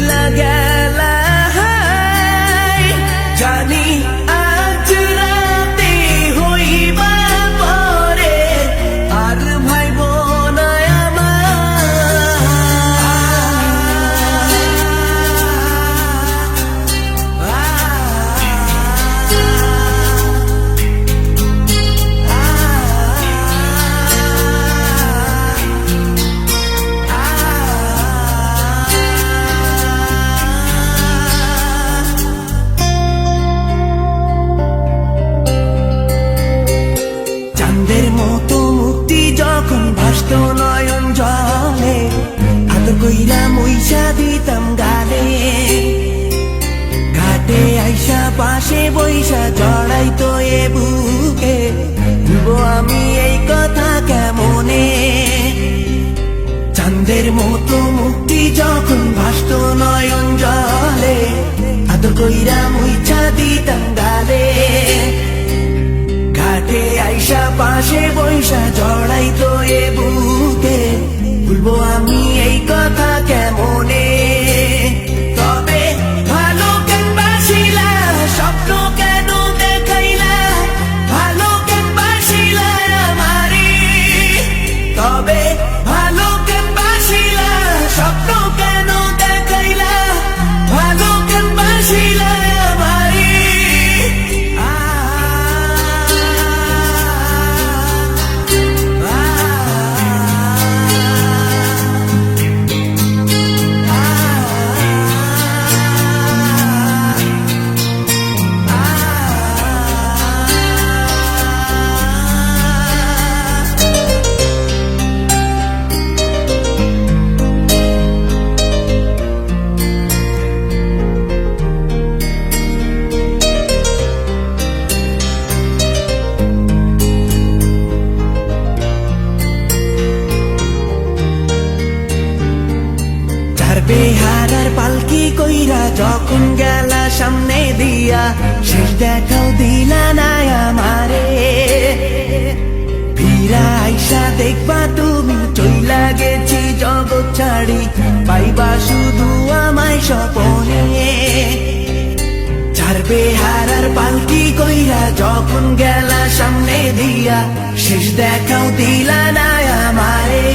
চইলা গেলা জানি আজ রাতে হইবা পরে আর ভাইব না চাঁদের মতো মুক্তি যখন ভাসত নয়ন জলে আদর কইরা মুইসা দিতাম গালে ঘাটে আইসা পাশে বইসা জড়াইতো এ বুকে ভুলবো আমি এই কথা কেমনে চাঁদের মতো মুক্তি যখন ভাসত নয়ন জলে আদর কইরা মুইসা দিতাম গালে ঘাটে আইসা পাশে বইসা জড়াইতো এ বুকে ভুলবো আমি এই কথা কেমনে তবে ভালো কেন বাসিলা স্বপ্ন কেন দেখাইলা ভালো কেন বাসিলা আমারে তবে ভালো কেন বাসিলা স্বপ্ন কেন দেখাইলা ভালো কেন বাসিলা আমারে বেহারার পালকি কইরা যখন গেলা সামনে দিয়া শেষ দেখাও দিলা না আমারে ফিরা আইসা দেখবা তুমি চইলা গেছি জগৎ ছাড়ি পাইবা শুধু আমায় স্বপনে চার বেহারার পালকি কইরা যখন গেলা সামনে দিয়া শেষ দেখাও দিলা না আমারে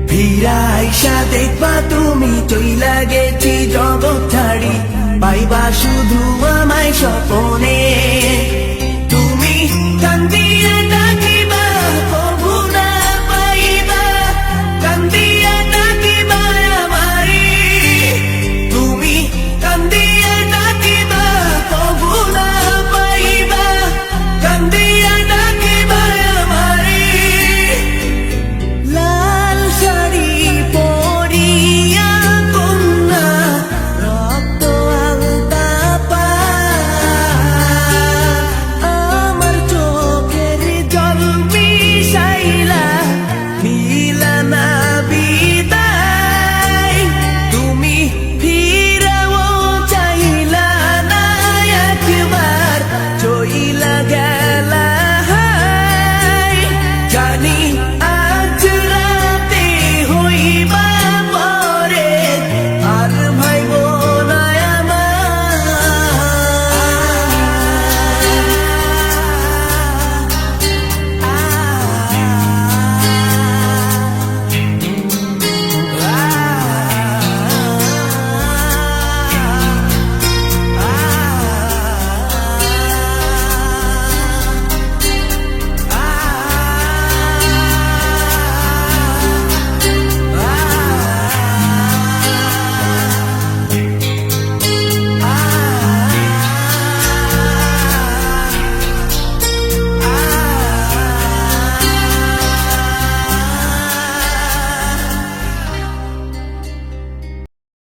ফিরা আইসা দেখবা তুমি চইলা গেছি জগৎ ছাড়ি পাইবা শুধু আমায় স্বপনে